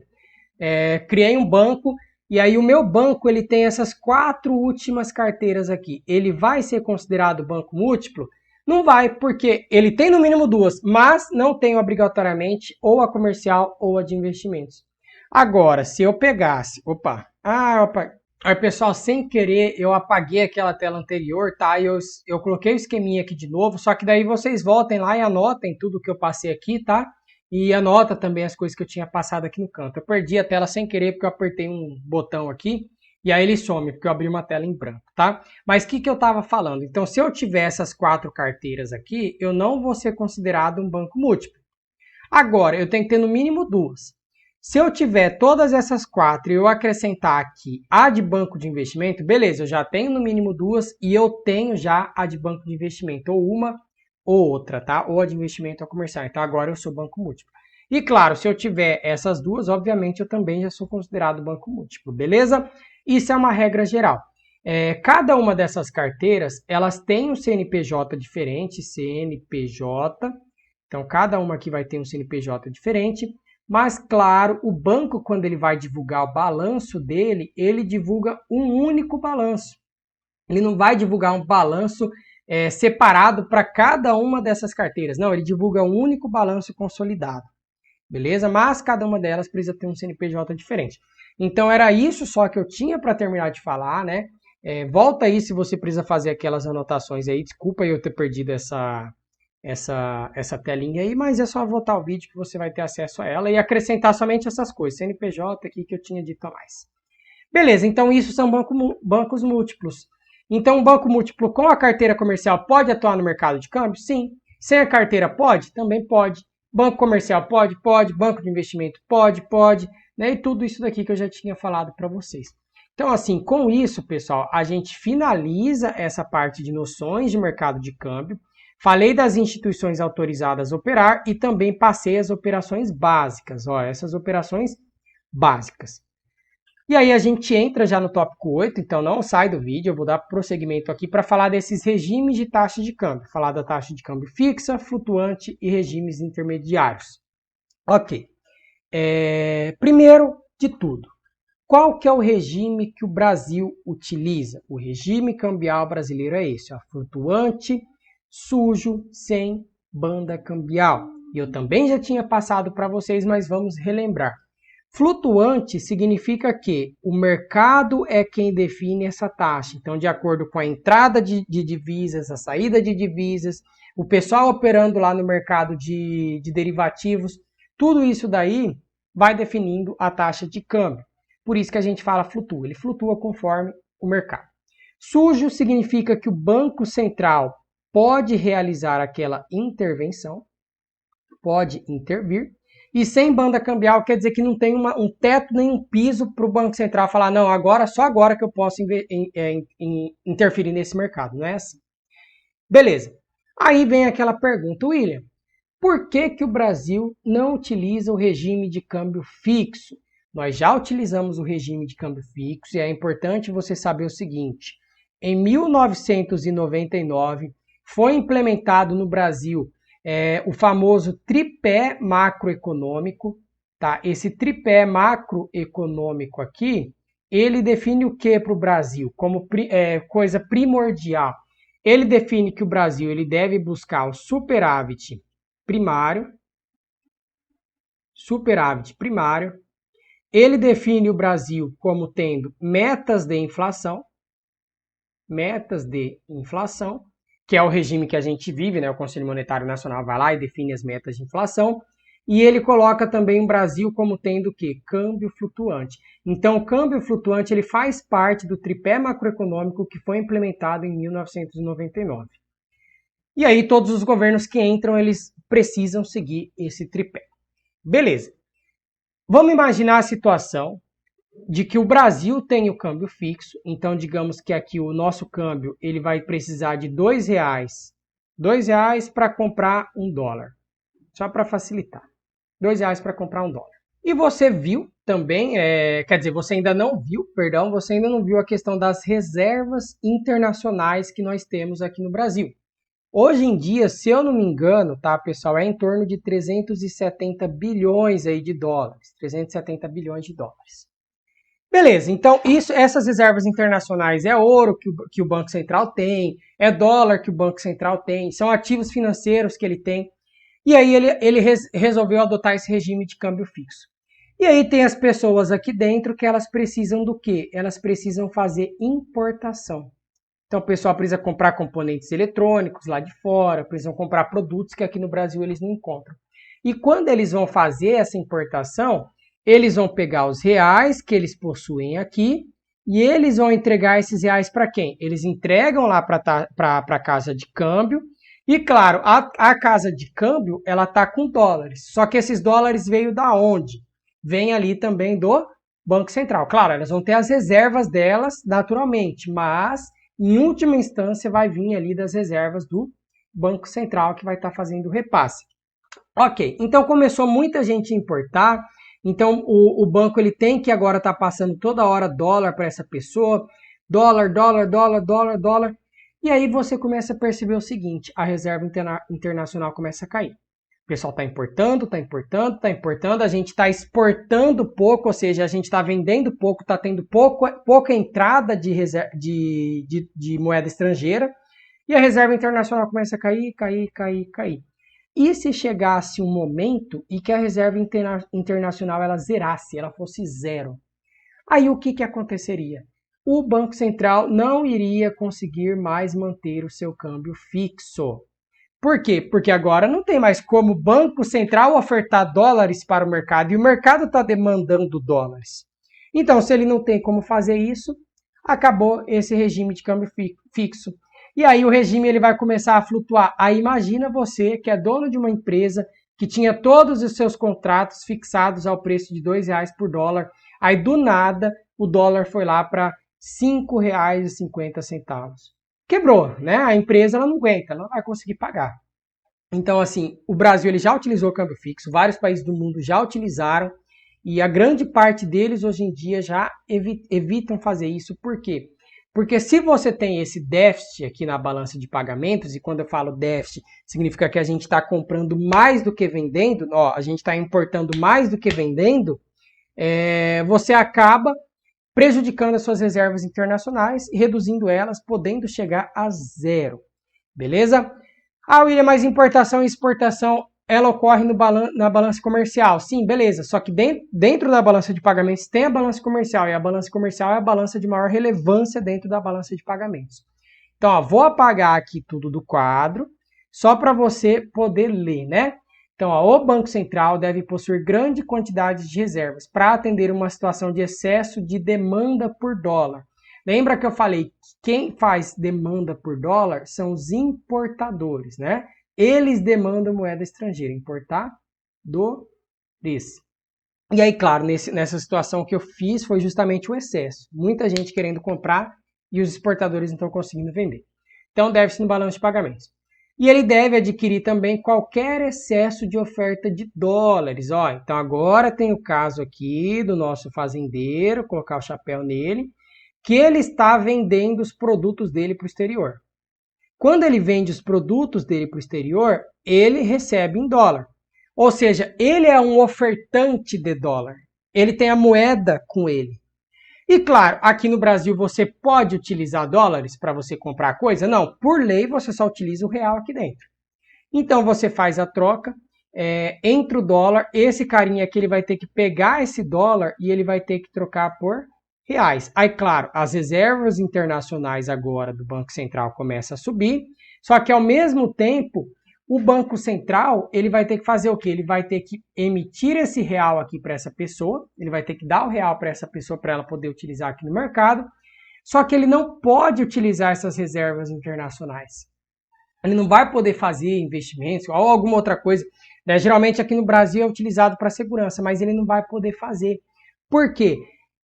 criei um banco. E aí o meu banco ele tem essas 4 últimas carteiras aqui. Ele vai ser considerado banco múltiplo? Não vai, porque ele tem no mínimo 2, mas não tem obrigatoriamente ou a comercial ou a de investimentos. Agora, se eu pegasse... Aí, pessoal, sem querer, eu apaguei aquela tela anterior, tá? Eu coloquei o esqueminha aqui de novo, só que daí vocês voltem lá e anotem tudo que eu passei aqui, tá? E anota também as coisas que eu tinha passado aqui no canto. Eu perdi a tela sem querer porque eu apertei um botão aqui e aí ele some porque eu abri uma tela em branco, tá? Mas o que eu estava falando? Então, se eu tiver essas 4 carteiras aqui, eu não vou ser considerado um banco múltiplo. Agora, eu tenho que ter no mínimo 2. Se eu tiver todas essas 4 e eu acrescentar aqui a de banco de investimento, beleza, eu já tenho no mínimo 2 e eu tenho já a de banco de investimento, ou uma ou outra, tá? Ou a de investimento ou comercial. Então agora eu sou banco múltiplo. E claro, se eu tiver essas 2, obviamente eu também já sou considerado banco múltiplo, beleza? Isso é uma regra geral. Cada uma dessas carteiras, elas têm um CNPJ diferente, CNPJ. Então cada uma aqui vai ter um CNPJ diferente. Mas claro, o banco, quando ele vai divulgar o balanço dele, ele divulga um único balanço. Ele não vai divulgar um balanço separado para cada uma dessas carteiras. Não, ele divulga um único balanço consolidado. Beleza? Mas cada uma delas precisa ter um CNPJ diferente. Então era isso só que eu tinha para terminar de falar, né? Volta aí se você precisa fazer aquelas anotações aí. Desculpa eu ter perdido essa telinha aí, mas é só voltar o vídeo que você vai ter acesso a ela e acrescentar somente essas coisas. CNPJ aqui que eu tinha dito a mais. Beleza, então isso são bancos múltiplos. Então, um banco múltiplo com a carteira comercial pode atuar no mercado de câmbio? Sim. Sem a carteira pode? Também pode. Banco comercial pode? Pode. Banco de investimento pode? Pode. Né? E tudo isso daqui que eu já tinha falado para vocês. Então, assim, com isso, pessoal, a gente finaliza essa parte de noções de mercado de câmbio. Falei das instituições autorizadas a operar e também passei as operações básicas. Ó, essas operações básicas. E aí a gente entra já no tópico 8, então não sai do vídeo, eu vou dar prosseguimento aqui para falar desses regimes de taxa de câmbio. Falar da taxa de câmbio fixa, flutuante e regimes intermediários. Ok. Primeiro de tudo, qual que é o regime que o Brasil utiliza? O regime cambial brasileiro é esse, ó, flutuante, sujo, sem banda cambial. Eu também já tinha passado para vocês, mas vamos relembrar. Flutuante significa que o mercado é quem define essa taxa. Então, de acordo com a entrada de divisas, a saída de divisas, o pessoal operando lá no mercado de derivativos, tudo isso daí vai definindo a taxa de câmbio. Por isso que a gente fala flutua. Ele flutua conforme o mercado. Sujo significa que o Banco Central pode realizar aquela intervenção, pode intervir. E sem banda cambial quer dizer que não tem um teto nem um piso para o Banco Central falar, não, só agora que eu posso interferir nesse mercado, não é assim? Beleza. Aí vem aquela pergunta, William, por que o Brasil não utiliza o regime de câmbio fixo? Nós já utilizamos o regime de câmbio fixo e é importante você saber o seguinte, em 1999 foi implementado no Brasil o famoso tripé macroeconômico, tá? Esse tripé macroeconômico aqui, ele define o que para o Brasil como coisa primordial? Ele define que o Brasil ele deve buscar o superávit primário. Ele define o Brasil como tendo metas de inflação, que é o regime que a gente vive, né? O Conselho Monetário Nacional vai lá e define as metas de inflação, e ele coloca também o Brasil como tendo o quê? Câmbio flutuante. Então, o câmbio flutuante ele faz parte do tripé macroeconômico que foi implementado em 1999. E aí, todos os governos que entram, eles precisam seguir esse tripé. Beleza. Vamos imaginar a situação de que o Brasil tem o câmbio fixo, então digamos que aqui o nosso câmbio ele vai precisar de R$2 para comprar $1, só para facilitar, R$2 para comprar $1. E você viu também, você ainda não viu a questão das reservas internacionais que nós temos aqui no Brasil. Hoje em dia, se eu não me engano, tá, pessoal, é em torno de 370 bilhões aí de dólares, 370 bilhões de dólares. Beleza, então essas reservas internacionais é ouro que o Banco Central tem, é dólar que o Banco Central tem, são ativos financeiros que ele tem. E aí ele resolveu adotar esse regime de câmbio fixo. E aí tem as pessoas aqui dentro que elas precisam do quê? Elas precisam fazer importação. Então o pessoal precisa comprar componentes eletrônicos lá de fora, precisam comprar produtos que aqui no Brasil eles não encontram. E quando eles vão fazer essa importação, eles vão pegar os reais que eles possuem aqui e eles vão entregar esses reais para quem? Eles entregam lá para a casa de câmbio e, claro, a casa de câmbio ela está com dólares. Só que esses dólares veio da onde? Vem ali também do Banco Central. Claro, elas vão ter as reservas delas naturalmente, mas em última instância vai vir ali das reservas do Banco Central que vai estar fazendo o repasse. Ok, então começou muita gente a importar. Então, o banco ele tem que agora estar passando toda hora dólar para essa pessoa. Dólar. E aí você começa a perceber o seguinte, a reserva internacional começa a cair. O pessoal está importando, a gente está exportando pouco, ou seja, a gente está vendendo pouco, está tendo pouca entrada de moeda estrangeira. E a reserva internacional começa a cair. E se chegasse um momento em que a reserva internacional ela zerasse, ela fosse zero? Aí o que aconteceria? O Banco Central não iria conseguir mais manter o seu câmbio fixo. Por quê? Porque agora não tem mais como o Banco Central ofertar dólares para o mercado e o mercado está demandando dólares. Então, se ele não tem como fazer isso, acabou esse regime de câmbio fixo. E aí o regime ele vai começar a flutuar. Aí imagina você que é dono de uma empresa que tinha todos os seus contratos fixados ao preço de R$2 por dólar. Aí do nada o dólar foi lá para R$5,50. Quebrou, né? A empresa ela não aguenta, ela não vai conseguir pagar. Então assim, o Brasil ele já utilizou o câmbio fixo, vários países do mundo já utilizaram e a grande parte deles hoje em dia já evitam fazer isso. Por quê? Porque se você tem esse déficit aqui na balança de pagamentos, e quando eu falo déficit, significa que a gente está comprando mais do que vendendo, a gente está importando mais do que vendendo, você acaba prejudicando as suas reservas internacionais e reduzindo elas, podendo chegar a zero. Beleza? Ah, William, mas importação e exportação, ela ocorre na balança comercial. Sim, beleza. Só que dentro da balança de pagamentos tem a balança comercial. E a balança comercial é a balança de maior relevância dentro da balança de pagamentos. Então, ó, vou apagar aqui tudo do quadro, só para você poder ler, né? Então, ó, o Banco Central deve possuir grande quantidade de reservas para atender uma situação de excesso de demanda por dólar. Lembra que eu falei que quem faz demanda por dólar são os importadores, né? Eles demandam moeda estrangeira, importadores. E aí, claro, nessa situação que eu fiz foi justamente o excesso. Muita gente querendo comprar e os exportadores não estão conseguindo vender. Então, deve-se no balanço de pagamentos. E ele deve adquirir também qualquer excesso de oferta de dólares. Ó, então, agora tem o caso aqui do nosso fazendeiro, colocar o chapéu nele, que ele está vendendo os produtos dele para o exterior. Quando ele vende os produtos dele para o exterior, ele recebe em dólar. Ou seja, ele é um ofertante de dólar. Ele tem a moeda com ele. E claro, aqui no Brasil você pode utilizar dólares para você comprar coisa? Não, por lei você só utiliza o real aqui dentro. Então você faz a troca entre o dólar, esse carinha aqui ele vai ter que pegar esse dólar e ele vai ter que trocar por reais. Aí claro, as reservas internacionais agora do Banco Central começam a subir, só que ao mesmo tempo o Banco Central, ele vai ter que fazer o quê? Ele vai ter que emitir esse real aqui para essa pessoa, ele vai ter que dar o real para essa pessoa para ela poder utilizar aqui no mercado, só que ele não pode utilizar essas reservas internacionais. Ele não vai poder fazer investimentos ou alguma outra coisa, né? Geralmente aqui no Brasil é utilizado para segurança, mas ele não vai poder fazer. Por quê?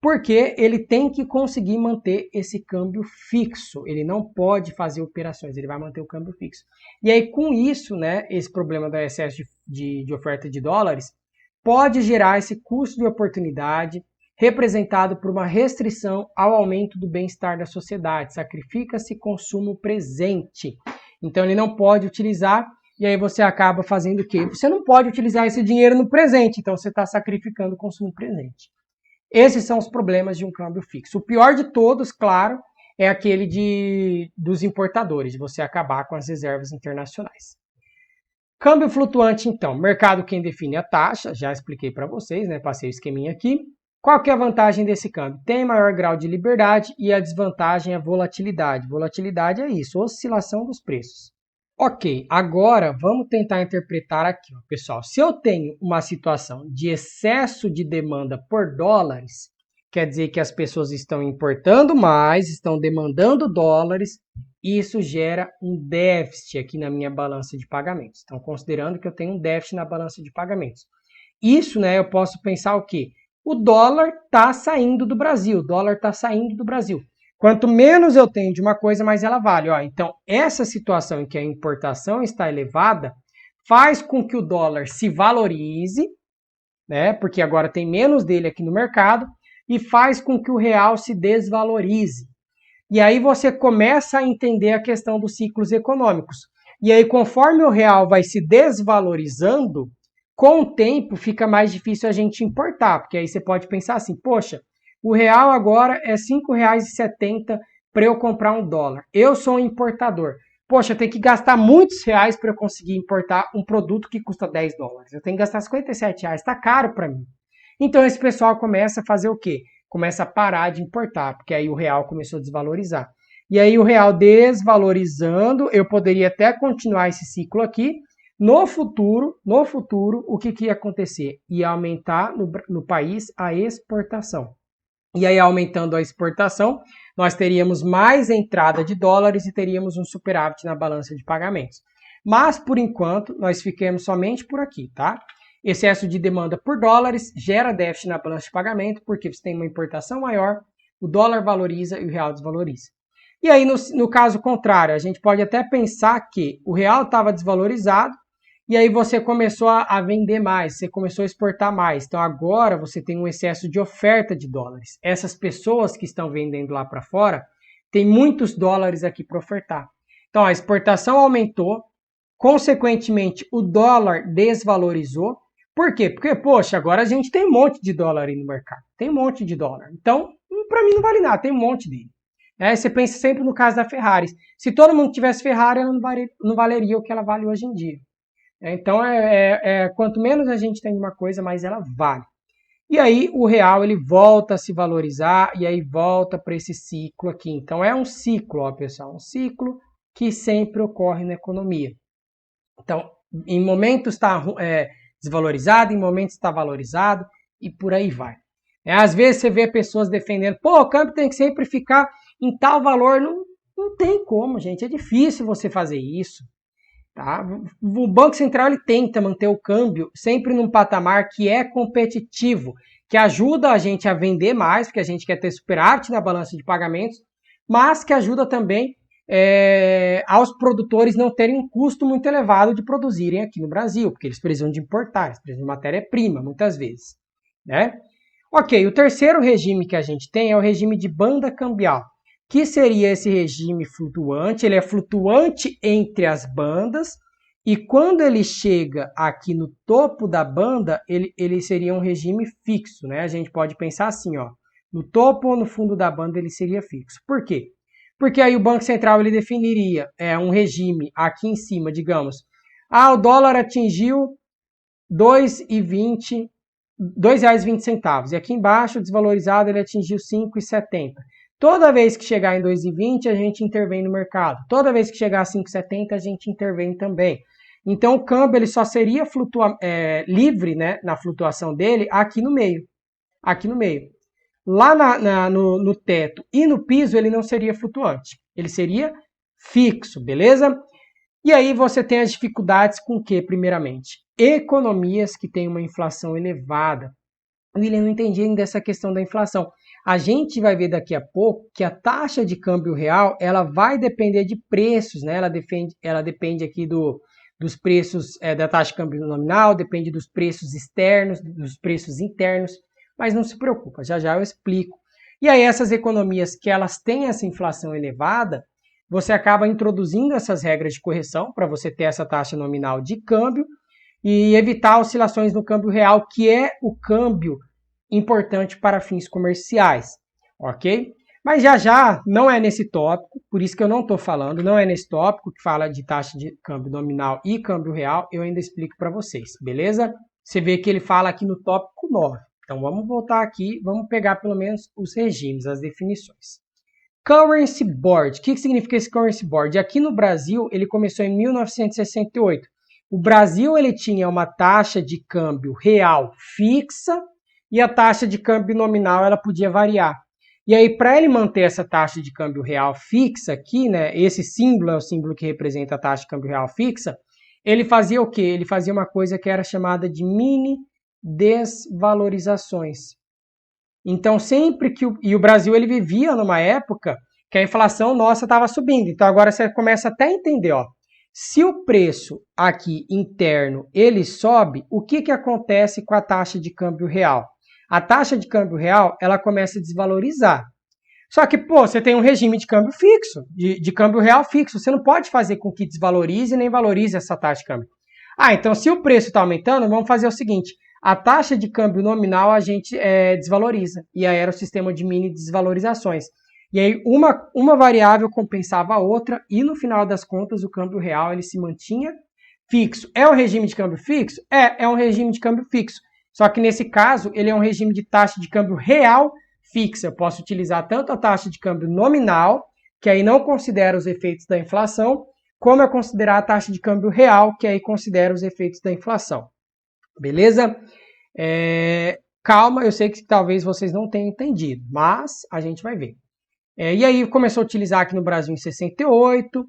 Porque ele tem que conseguir manter esse câmbio fixo. Ele não pode fazer operações, ele vai manter o câmbio fixo. E aí, com isso, né, esse problema do excesso de oferta de dólares pode gerar esse custo de oportunidade representado por uma restrição ao aumento do bem-estar da sociedade. Sacrifica-se consumo presente. Então, ele não pode utilizar, e aí você acaba fazendo o quê? Você não pode utilizar esse dinheiro no presente, então você está sacrificando o consumo presente. Esses são os problemas de um câmbio fixo. O pior de todos, claro, é aquele dos importadores, de você acabar com as reservas internacionais. Câmbio flutuante, então. Mercado quem define a taxa, já expliquei para vocês, né? Passei o esqueminha aqui. Qual que é a vantagem desse câmbio? Tem maior grau de liberdade e a desvantagem é a volatilidade. Volatilidade é isso, oscilação dos preços. Ok, agora vamos tentar interpretar aqui, ó, pessoal. Se eu tenho uma situação de excesso de demanda por dólares, quer dizer que as pessoas estão importando mais, estão demandando dólares, e isso gera um déficit aqui na minha balança de pagamentos. Então, considerando que eu tenho um déficit na balança de pagamentos. Isso, né, eu posso pensar o quê? O dólar está saindo do Brasil, o dólar está saindo do Brasil. Quanto menos eu tenho de uma coisa, mais ela vale. Ó, então, essa situação em que a importação está elevada faz com que o dólar se valorize, né? Porque agora tem menos dele aqui no mercado, e faz com que o real se desvalorize. E aí você começa a entender a questão dos ciclos econômicos. E aí, conforme o real vai se desvalorizando, com o tempo fica mais difícil a gente importar. Porque aí você pode pensar assim, poxa, o real agora é R$ 5,70 para eu comprar um dólar. Eu sou um importador. Poxa, eu tenho que gastar muitos reais para eu conseguir importar um produto que custa 10 dólares. Eu tenho que gastar R$57, está caro para mim. Então esse pessoal começa a fazer o quê? Começa a parar de importar, porque aí o real começou a desvalorizar. E aí o real desvalorizando, eu poderia até continuar esse ciclo aqui. No futuro, o que ia acontecer? Ia aumentar no país a exportação. E aí, aumentando a exportação, nós teríamos mais entrada de dólares e teríamos um superávit na balança de pagamentos. Mas, por enquanto, nós fiquemos somente por aqui, tá? Excesso de demanda por dólares gera déficit na balança de pagamento, porque você tem uma importação maior, o dólar valoriza e o real desvaloriza. E aí, no caso contrário, a gente pode até pensar que o real estava desvalorizado, e aí você começou a vender mais, você começou a exportar mais. Então agora você tem um excesso de oferta de dólares. Essas pessoas que estão vendendo lá para fora têm muitos dólares aqui para ofertar. Então a exportação aumentou, consequentemente o dólar desvalorizou. Por quê? Porque, poxa, agora a gente tem um monte de dólar aí no mercado. Tem um monte de dólar. Então, para mim não vale nada, tem um monte dele. Você pensa sempre no caso da Ferrari. Se todo mundo tivesse Ferrari, ela não valeria o que ela vale hoje em dia. Então, quanto menos a gente tem de uma coisa, mais ela vale. E aí o real ele volta a se valorizar e aí volta para esse ciclo aqui. Então é um ciclo, ó, pessoal, um ciclo que sempre ocorre na economia. Então, em momentos está desvalorizado, em momentos está valorizado e por aí vai. Às vezes você vê pessoas defendendo, pô, o câmbio tem que sempre ficar em tal valor. Não tem como, gente, é difícil você fazer isso. Tá? O Banco Central ele tenta manter o câmbio sempre num patamar que é competitivo, que ajuda a gente a vender mais, porque a gente quer ter superávit na balança de pagamentos, mas que ajuda também aos produtores não terem um custo muito elevado de produzirem aqui no Brasil, porque eles precisam de importar, eles precisam de matéria-prima, muitas vezes. Né? Ok, o terceiro regime que a gente tem é o regime de banda cambial, que seria esse regime flutuante. Ele é flutuante entre as bandas e quando ele chega aqui no topo da banda, ele seria um regime fixo, né? A gente pode pensar assim, ó, no topo ou no fundo da banda ele seria fixo. Por quê? Porque aí o Banco Central ele definiria um regime aqui em cima, digamos, o dólar atingiu R$ 2,20 e aqui embaixo desvalorizado ele atingiu R$ 5,70. Toda vez que chegar em 2,20, a gente intervém no mercado. Toda vez que chegar a 5,70, a gente intervém também. Então, o câmbio ele só seria livre, né, na flutuação dele aqui no meio. Aqui no meio. Lá no teto e no piso, ele não seria flutuante. Ele seria fixo, beleza? E aí você tem as dificuldades com o quê, primeiramente? Economias que têm uma inflação elevada. William, não entendi ainda essa questão da inflação. A gente vai ver daqui a pouco que a taxa de câmbio real ela vai depender de preços, né? Ela depende aqui dos preços da taxa de câmbio nominal, depende dos preços externos, dos preços internos, mas não se preocupa, já já eu explico. E aí essas economias que elas têm essa inflação elevada, você acaba introduzindo essas regras de correção para você ter essa taxa nominal de câmbio e evitar oscilações no câmbio real, que é o câmbio importante para fins comerciais, ok? Mas já já não é nesse tópico, por isso que eu não estou falando, não é nesse tópico que fala de taxa de câmbio nominal e câmbio real, eu ainda explico para vocês, beleza? Você vê que ele fala aqui no tópico 9. Então vamos voltar aqui, vamos pegar pelo menos os regimes, as definições. Currency Board, o que significa esse Currency Board? Aqui no Brasil ele começou em 1968. O Brasil ele tinha uma taxa de câmbio real fixa e a taxa de câmbio nominal ela podia variar. E aí, para ele manter essa taxa de câmbio real fixa aqui, né, esse símbolo é o símbolo que representa a taxa de câmbio real fixa, ele fazia o quê? Ele fazia uma coisa que era chamada de mini desvalorizações. Então, sempre que o Brasil ele vivia numa época que a inflação nossa estava subindo. Então, agora você começa até a entender, ó. Se o preço aqui interno ele sobe, o que acontece com a taxa de câmbio real? A taxa de câmbio real ela começa a desvalorizar. Só que, você tem um regime de câmbio fixo, de câmbio real fixo. Você não pode fazer com que desvalorize nem valorize essa taxa de câmbio. Então se o preço está aumentando, vamos fazer o seguinte. A taxa de câmbio nominal a gente desvaloriza. E aí era o sistema de mini desvalorizações. E aí uma variável compensava a outra e no final das contas o câmbio real ele se mantinha fixo. É um regime de câmbio fixo? É um regime de câmbio fixo. Só que nesse caso ele é um regime de taxa de câmbio real fixa. Eu posso utilizar tanto a taxa de câmbio nominal, que aí não considera os efeitos da inflação, como eu considerar a taxa de câmbio real, que aí considera os efeitos da inflação. Beleza? Calma, eu sei que talvez vocês não tenham entendido, mas a gente vai ver. E aí começou a utilizar aqui no Brasil em 68,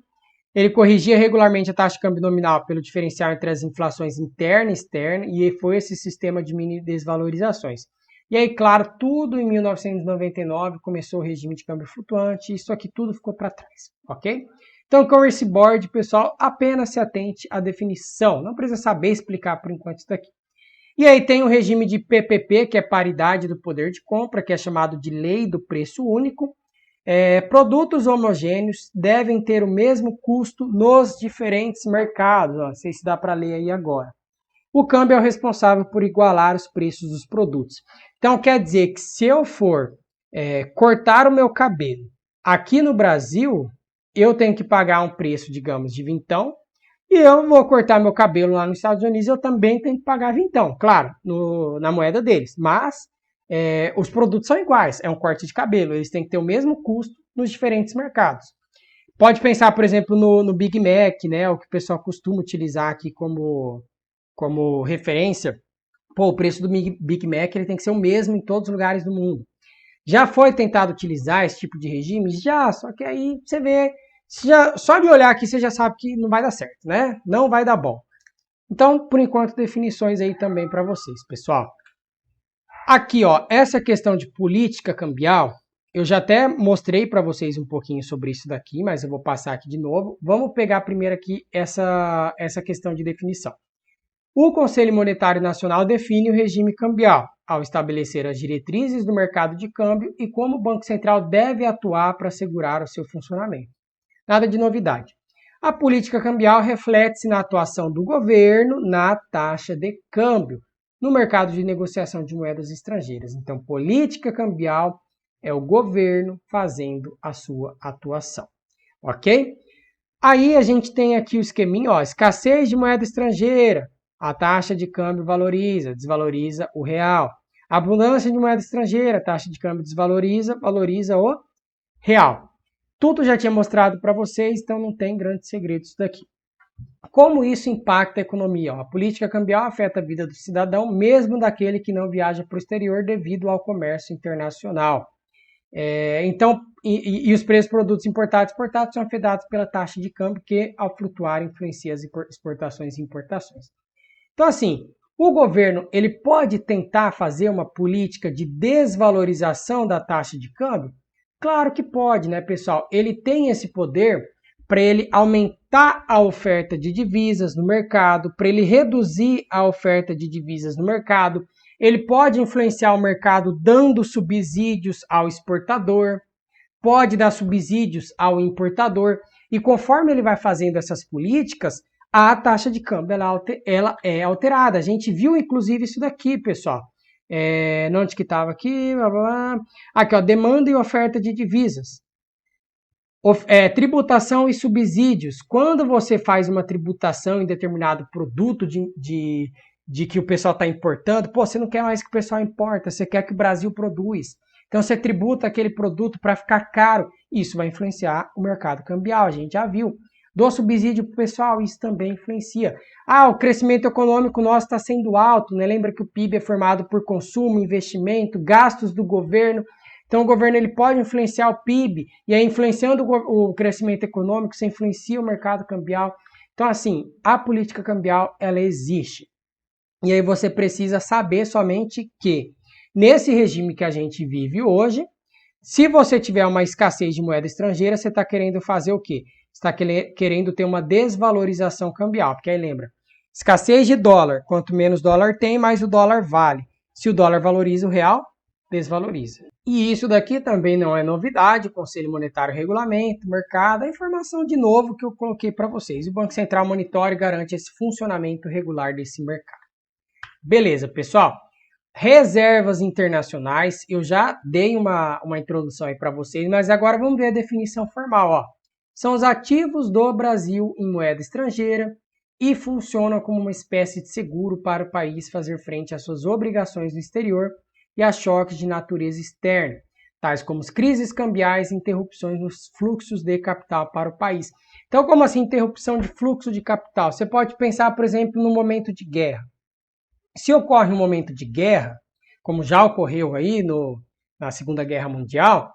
ele corrigia regularmente a taxa de câmbio nominal pelo diferencial entre as inflações interna e externa, e foi esse sistema de mini desvalorizações. E aí, claro, tudo em 1999 começou o regime de câmbio flutuante, isso aqui tudo ficou para trás, ok? Então, Currency Board, pessoal, apenas se atente à definição, não precisa saber explicar por enquanto isso daqui. E aí tem o regime de PPP, que é paridade do poder de compra, que é chamado de lei do preço único. Produtos homogêneos devem ter o mesmo custo nos diferentes mercados. Não sei se dá para ler aí agora. O câmbio é o responsável por igualar os preços dos produtos. Então quer dizer que se eu for cortar o meu cabelo aqui no Brasil, eu tenho que pagar um preço, digamos, de vintão, e eu vou cortar meu cabelo lá nos Estados Unidos, eu também tenho que pagar vintão, claro, na moeda deles. Mas os produtos são iguais, é um corte de cabelo, eles têm que ter o mesmo custo nos diferentes mercados. Pode pensar, por exemplo, no Big Mac, né, o que o pessoal costuma utilizar aqui como referência. Pô, o preço do Big Mac ele tem que ser o mesmo em todos os lugares do mundo. Já foi tentado utilizar esse tipo de regime? Já, só que aí você vê, só de olhar aqui você já sabe que não vai dar certo, né? Não vai dar bom. Então, por enquanto, definições aí também para vocês, pessoal. Aqui, ó, essa questão de política cambial, eu já até mostrei para vocês um pouquinho sobre isso daqui, mas eu vou passar aqui de novo. Vamos pegar primeiro aqui essa questão de definição. O Conselho Monetário Nacional define o regime cambial, ao estabelecer as diretrizes do mercado de câmbio e como o Banco Central deve atuar para assegurar o seu funcionamento. Nada de novidade. A política cambial reflete-se na atuação do governo na taxa de câmbio, no mercado de negociação de moedas estrangeiras. Então, política cambial é o governo fazendo a sua atuação. Ok? Aí a gente tem aqui o esqueminha, ó, escassez de moeda estrangeira. A taxa de câmbio valoriza, desvaloriza o real. Abundância de moeda estrangeira, a taxa de câmbio desvaloriza, valoriza o real. Tudo já tinha mostrado para vocês, então não tem grandes segredos isso daqui. Como isso impacta a economia? A política cambial afeta a vida do cidadão, mesmo daquele que não viaja para o exterior devido ao comércio internacional. Então, os preços de produtos importados e exportados são afetados pela taxa de câmbio que, ao flutuar, influencia as exportações e importações. Então, assim, o governo ele pode tentar fazer uma política de desvalorização da taxa de câmbio? Claro que pode, né, pessoal? Ele tem esse poder para ele aumentar a oferta de divisas no mercado, para ele reduzir a oferta de divisas no mercado. Ele pode influenciar o mercado dando subsídios ao exportador, pode dar subsídios ao importador, e conforme ele vai fazendo essas políticas, a taxa de câmbio ela é alterada. A gente viu, inclusive, isso daqui, pessoal. Onde que estava aqui? Blá, blá, blá. Aqui, ó, demanda e oferta de divisas. Tributação e subsídios. Quando você faz uma tributação em determinado produto de que o pessoal está importando, pô, você não quer mais que o pessoal importa, você quer que o Brasil produz. Então você tributa aquele produto para ficar caro. Isso vai influenciar o mercado cambial, a gente já viu. Dou subsídio para o pessoal, isso também influencia. O crescimento econômico nosso está sendo alto, né? Lembra que o PIB é formado por consumo, investimento, gastos do governo. Então o governo ele pode influenciar o PIB, e aí influenciando o crescimento econômico, você influencia o mercado cambial. Então assim, a política cambial, ela existe. E aí você precisa saber somente que, nesse regime que a gente vive hoje, se você tiver uma escassez de moeda estrangeira, você está querendo fazer o quê? Está querendo ter uma desvalorização cambial, porque aí lembra, escassez de dólar, quanto menos dólar tem, mais o dólar vale. Se o dólar valoriza, o real desvaloriza. E isso daqui também não é novidade, o Conselho Monetário regulamenta, mercado, a informação de novo que eu coloquei para vocês. O Banco Central monitora e garante esse funcionamento regular desse mercado. Beleza, pessoal. Reservas internacionais, eu já dei uma introdução aí para vocês, mas agora vamos ver a definição formal, ó. São os ativos do Brasil em moeda estrangeira e funcionam como uma espécie de seguro para o país fazer frente às suas obrigações no exterior e a choques de natureza externa, tais como as crises cambiais e interrupções nos fluxos de capital para o país. Então, como assim interrupção de fluxo de capital? Você pode pensar, por exemplo, no momento de guerra. Se ocorre um momento de guerra, como já ocorreu aí na Segunda Guerra Mundial,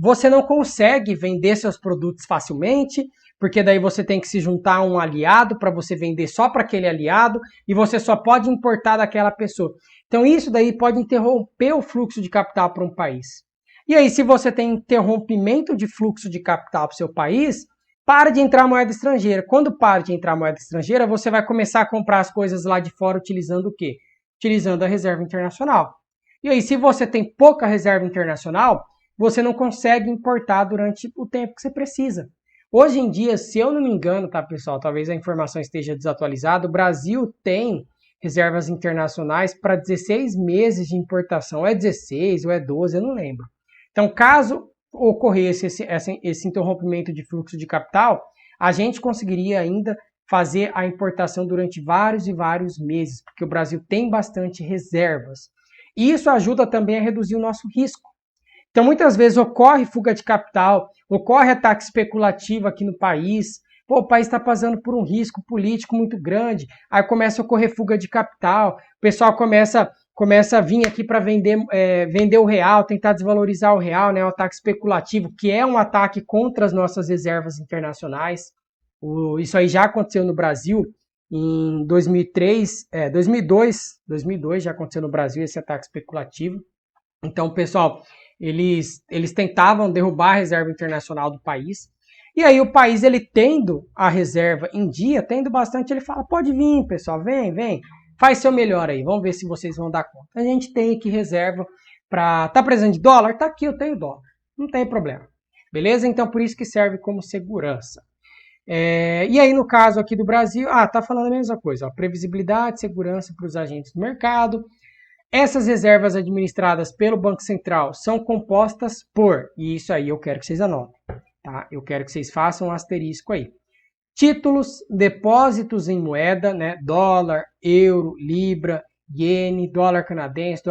você não consegue vender seus produtos facilmente, porque daí você tem que se juntar a um aliado para você vender só para aquele aliado, e você só pode importar daquela pessoa. Então isso daí pode interromper o fluxo de capital para um país. E aí, se você tem interrompimento de fluxo de capital para o seu país, para de entrar moeda estrangeira. Quando para de entrar moeda estrangeira, você vai começar a comprar as coisas lá de fora utilizando o quê? Utilizando a reserva internacional. E aí, se você tem pouca reserva internacional, você não consegue importar durante o tempo que você precisa. Hoje em dia, se eu não me engano, tá, pessoal? Talvez a informação esteja desatualizada. O Brasil tem reservas internacionais para 16 meses de importação. Ou é 16 ou é 12, eu não lembro. Então, caso ocorresse esse interrompimento de fluxo de capital, a gente conseguiria ainda fazer a importação durante vários e vários meses, porque o Brasil tem bastante reservas. E isso ajuda também a reduzir o nosso risco. Então, muitas vezes ocorre fuga de capital, ocorre ataque especulativo aqui no país. Pô, o país está passando por um risco político muito grande, aí começa a ocorrer fuga de capital, o pessoal começa a vir aqui para vender o real, tentar desvalorizar o real, né? O ataque especulativo, que é um ataque contra as nossas reservas internacionais. Isso aí já aconteceu no Brasil em 2002 já aconteceu no Brasil esse ataque especulativo. Então, pessoal, eles tentavam derrubar a reserva internacional do país. E aí o país, ele tendo a reserva em dia, tendo bastante, ele fala, pode vir, pessoal, vem, faz seu melhor aí, vamos ver se vocês vão dar conta. A gente tem aqui reserva para... Tá precisando de dólar? Tá aqui, eu tenho dólar. Não tem problema. Beleza? Então, por isso que serve como segurança. E aí, no caso aqui do Brasil, tá falando a mesma coisa, ó, previsibilidade, segurança para os agentes do mercado. Essas reservas administradas pelo Banco Central são compostas por, e isso aí eu quero que vocês anotem, tá? Eu quero que vocês façam um asterisco aí. Títulos, depósitos em moeda, né? Dólar, euro, libra, iene, dólar canadense,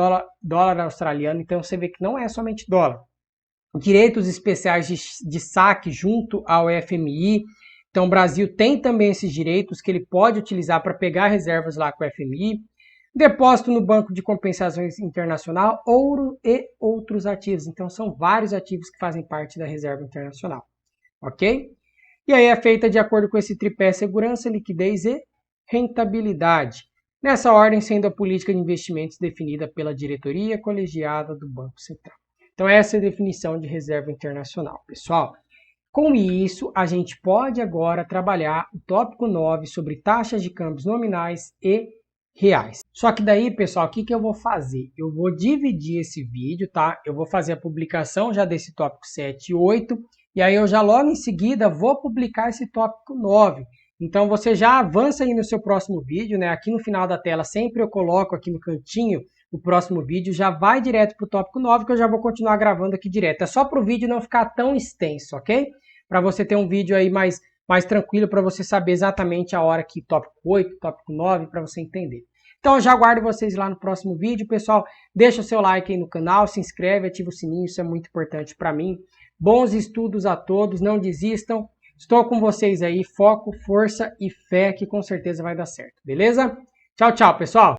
dólar australiano. Então você vê que não é somente dólar. Direitos especiais de saque junto ao FMI. Então o Brasil tem também esses direitos que ele pode utilizar para pegar reservas lá com o FMI. Depósito no Banco de Compensações Internacional, ouro e outros ativos. Então são vários ativos que fazem parte da reserva internacional. Ok? E aí é feita de acordo com esse tripé: segurança, liquidez e rentabilidade. Nessa ordem, sendo a política de investimentos definida pela diretoria colegiada do Banco Central. Então essa é a definição de reserva internacional, pessoal. Com isso, a gente pode agora trabalhar o tópico 9 sobre taxas de câmbios nominais e reais. Só que daí, pessoal, o que eu vou fazer? Eu vou dividir esse vídeo, tá? Eu vou fazer a publicação já desse tópico 7 e 8, e aí eu já logo em seguida vou publicar esse tópico 9. Então você já avança aí no seu próximo vídeo, né? Aqui no final da tela sempre eu coloco aqui no cantinho o próximo vídeo, já vai direto para o tópico 9, que eu já vou continuar gravando aqui direto. É só para o vídeo não ficar tão extenso, ok? Para você ter um vídeo aí mais tranquilo, para você saber exatamente a hora que tópico 8, tópico 9, para você entender. Então eu já aguardo vocês lá no próximo vídeo, pessoal. Deixa o seu like aí no canal, se inscreve, ativa o sininho, isso é muito importante para mim. Bons estudos a todos, não desistam. Estou com vocês aí, foco, força e fé, que com certeza vai dar certo, beleza? Tchau, tchau, pessoal!